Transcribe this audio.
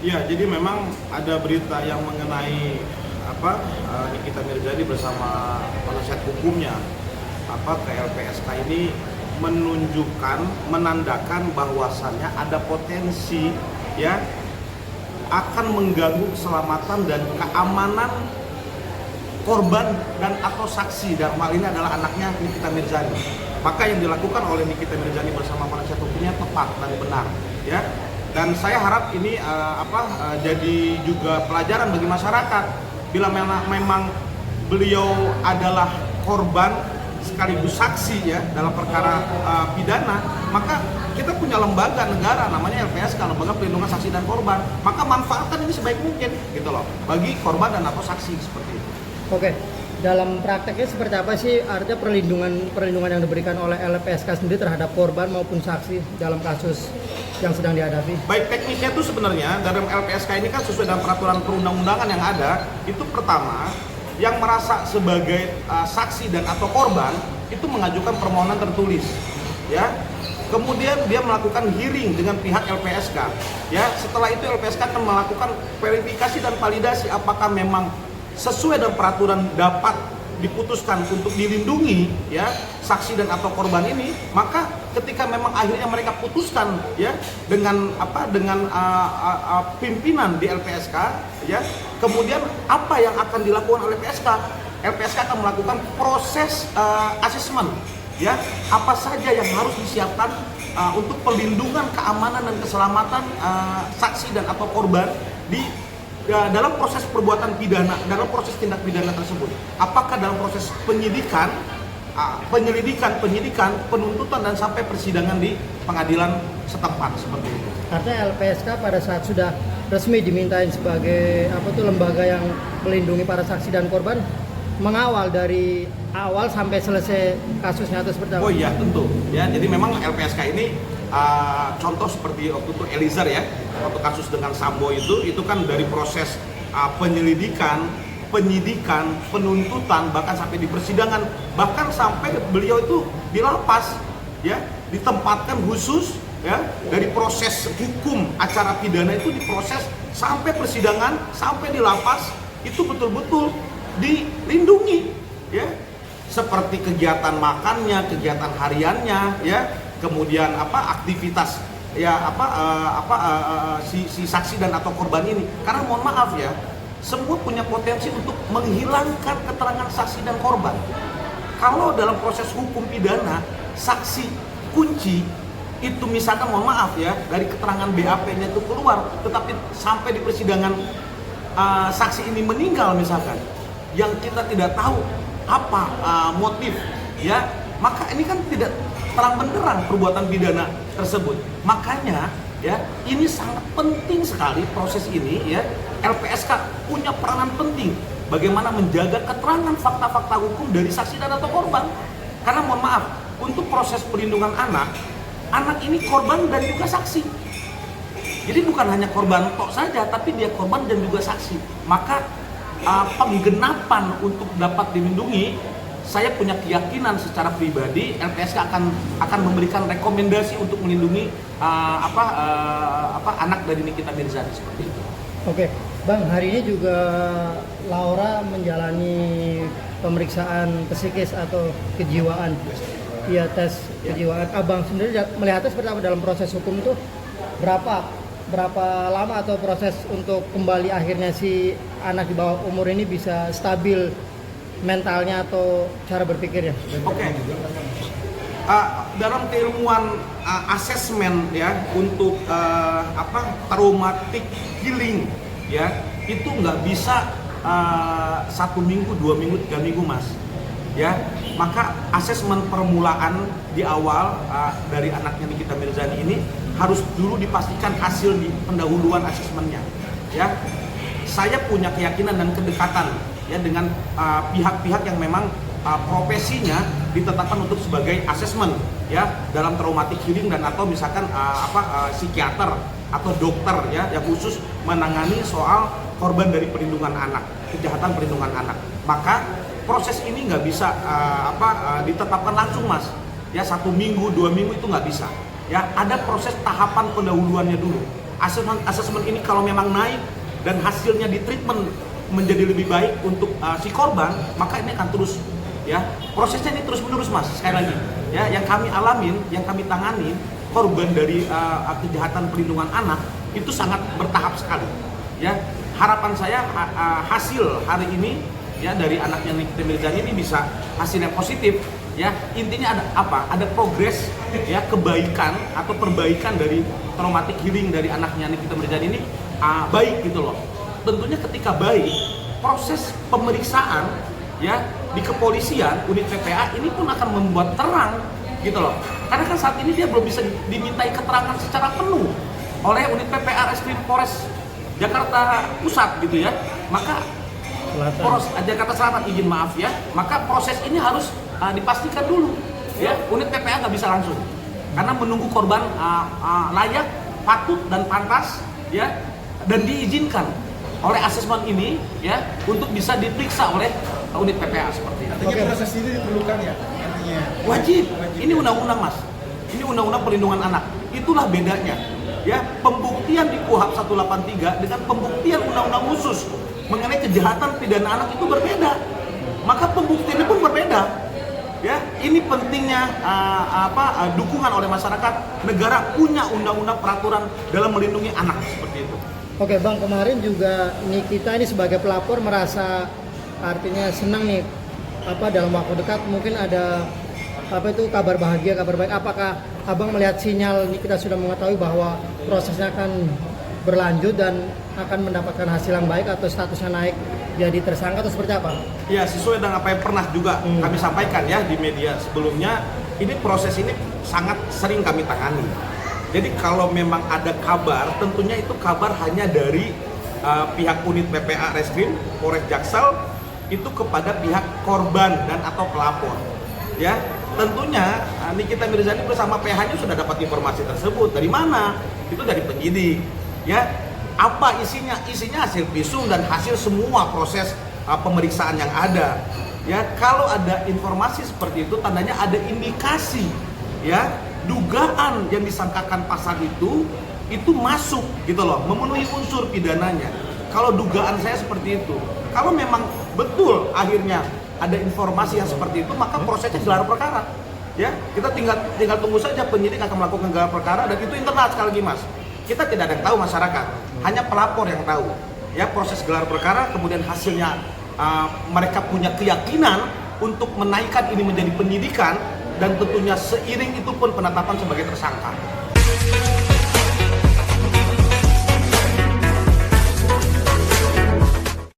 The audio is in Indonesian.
Ya, jadi memang ada berita yang mengenai Nikita Mirzani bersama penasihat hukumnya ke LPSK ini menandakan bahwasannya ada potensi ya akan mengganggu keselamatan dan keamanan korban dan atau saksi, dalam hal ini adalah anaknya Nikita Mirzani. Maka yang dilakukan oleh Nikita Mirzani bersama penasihat hukumnya tepat dan benar ya. Dan saya harap ini jadi juga pelajaran bagi masyarakat bila memang beliau adalah korban sekaligus saksi ya dalam perkara pidana, maka kita punya lembaga negara namanya LPSK, Lembaga Perlindungan Saksi dan Korban. Maka manfaatkan ini sebaik mungkin gitu loh bagi korban dan atau saksi seperti itu. Oke, dalam prakteknya seperti apa sih artinya perlindungan yang diberikan oleh LPSK sendiri terhadap korban maupun saksi dalam kasus yang sedang dihadapi? Baik, teknisnya itu sebenarnya dalam LPSK ini kan sesuai dengan peraturan perundang-undangan yang ada. Itu pertama, yang merasa sebagai saksi dan atau korban itu mengajukan permohonan tertulis ya. Kemudian dia melakukan hearing dengan pihak LPSK ya. Setelah itu LPSK akan melakukan verifikasi dan validasi apakah memang sesuai dengan peraturan dapat diputuskan untuk dilindungi ya saksi dan atau korban ini. Maka ketika memang akhirnya mereka putuskan ya dengan pimpinan di LPSK ya, kemudian apa yang akan dilakukan oleh LPSK? LPSK akan melakukan proses asesmen ya, apa saja yang harus disiapkan untuk perlindungan keamanan dan keselamatan saksi dan atau korban di dalam proses perbuatan pidana, dalam proses tindak pidana tersebut. Apakah dalam proses penyelidikan, penuntutan dan sampai persidangan di pengadilan setempat seperti itu. Artinya LPSK pada saat sudah resmi dimintain sebagai lembaga yang melindungi para saksi dan korban, mengawal dari awal sampai selesai kasusnya atau seperti apa? Oh iya, tentu. Ya, jadi memang LPSK ini contoh seperti waktu itu Eliezer ya, waktu kasus dengan Sambo itu kan dari proses penyelidikan, penyidikan, penuntutan, bahkan sampai di persidangan, bahkan sampai beliau itu di lapas ya, ditempatkan khusus ya, dari proses hukum acara pidana itu diproses sampai persidangan, sampai di lapas itu betul-betul dilindungi ya, seperti kegiatan makannya, kegiatan hariannya ya, kemudian aktivitas ya si saksi dan atau korban ini. Karena mohon maaf ya, semua punya potensi untuk menghilangkan keterangan saksi dan korban. Kalau dalam proses hukum pidana saksi kunci itu misalkan mohon maaf ya, dari keterangan BAP-nya itu keluar, tetapi sampai di persidangan saksi ini meninggal misalkan, yang kita tidak tahu apa motif ya, maka ini kan tidak terang benderang perbuatan pidana tersebut. Makanya ya, ini sangat penting sekali proses ini ya. LPSK punya peranan penting bagaimana menjaga keterangan fakta-fakta hukum dari saksi dan atau korban. Karena mohon maaf, untuk proses perlindungan anak ini korban dan juga saksi. Jadi bukan hanya korban tok saja, tapi dia korban dan juga saksi. Maka penggenapan untuk dapat dilindungi, saya punya keyakinan secara pribadi LPSK akan memberikan rekomendasi untuk melindungi anak dari Nikita Mirzani seperti itu. Oke, Bang, hari ini juga Laura menjalani pemeriksaan psikis atau kejiwaan. Iya, tes kejiwaan. Abang sendiri melihatnya seperti apa dalam proses hukum itu? Berapa lama atau proses untuk kembali akhirnya si anak di bawah umur ini bisa stabil mentalnya atau cara berpikirnya? Oke. Dalam keilmuan asesmen ya untuk traumatic healing ya, itu nggak bisa 1 minggu, 2 minggu, 3 minggu mas ya. Maka asesmen permulaan di awal dari anaknya Nikita Mirzani ini harus dulu dipastikan hasil di pendahuluan asesmennya ya. Saya punya keyakinan dan kedekatan ya dengan pihak-pihak yang memang profesinya ditetapkan untuk sebagai asesmen ya dalam traumatic healing dan atau misalkan psikiater atau dokter ya yang khusus menangani soal korban dari perlindungan anak, kejahatan perlindungan anak. Maka proses ini nggak bisa ditetapkan langsung mas ya, 1 minggu 2 minggu itu nggak bisa ya. Ada proses tahapan pendahuluannya dulu asesmen ini kalau memang naik dan hasilnya di treatment menjadi lebih baik untuk si korban, maka ini akan terus ya, prosesnya ini terus menerus Mas. Sekali lagi ya, yang kami alamin, yang kami tangani korban dari kejahatan perlindungan anak itu sangat bertahap sekali ya. Harapan saya hasil hari ini ya dari anaknya Nikita Mirzani ini bisa hasil yang positif ya. Intinya ada apa? Ada progres ya, kebaikan atau perbaikan dari traumatic healing dari anaknya Nikita Mirzani ini baik gitu loh. Tentunya ketika baik, proses pemeriksaan ya di kepolisian, unit PPA ini pun akan membuat terang gitu loh. Karena kan saat ini dia belum bisa dimintai keterangan secara penuh oleh unit PPA Reskrim Polres Jakarta Pusat gitu ya. Maka Jakarta Selatan, izin maaf ya. Maka proses ini harus dipastikan dulu ya. Unit PPA nggak bisa langsung karena menunggu korban layak, patut dan pantas ya, dan diizinkan oleh asesmen ini ya untuk bisa diperiksa oleh unit PPA seperti itu. Artinya proses ini diperlukan ya? Artinya wajib. Ini undang-undang Mas. Ini undang-undang perlindungan anak. Itulah bedanya. Ya, pembuktian di KUHP 183 dengan pembuktian undang-undang khusus mengenai kejahatan pidana anak itu berbeda. Maka pembuktiannya pun berbeda. Ya, ini pentingnya dukungan oleh masyarakat. Negara punya undang-undang peraturan dalam melindungi anak seperti itu. Oke Bang, kemarin juga kita ini sebagai pelapor merasa artinya senang nih, dalam waktu dekat mungkin ada kabar bahagia, kabar baik. Apakah Abang melihat sinyal ini, kita sudah mengetahui bahwa prosesnya akan berlanjut dan akan mendapatkan hasil yang baik atau statusnya naik jadi tersangka atau seperti apa? Ya, sesuai dengan apa yang pernah juga kami sampaikan ya di media sebelumnya, ini proses ini sangat sering kami tangani. Jadi kalau memang ada kabar, tentunya itu kabar hanya dari pihak unit PPA Reskrim Polres Jaksel itu kepada pihak korban dan atau pelapor. Ya, tentunya Nikita Mirzani bersama PH-nya sudah dapat informasi tersebut. Dari mana? Itu dari penyidik. Ya, apa isinya? Isinya hasil visum dan hasil semua proses pemeriksaan yang ada. Ya, kalau ada informasi seperti itu, tandanya ada indikasi ya, dugaan yang disangkakan pasal itu masuk gitu loh, memenuhi unsur pidananya. Kalau dugaan saya seperti itu, kalau memang betul akhirnya ada informasi yang seperti itu, maka prosesnya gelar perkara. Ya, kita tinggal tunggu saja penyidik akan melakukan gelar perkara, dan itu internal sekali lagi Mas. Kita tidak ada yang tahu, masyarakat, hanya pelapor yang tahu. Ya, proses gelar perkara, kemudian hasilnya mereka punya keyakinan untuk menaikkan ini menjadi penyidikan, dan tentunya seiring itu pun penetapan sebagai tersangka.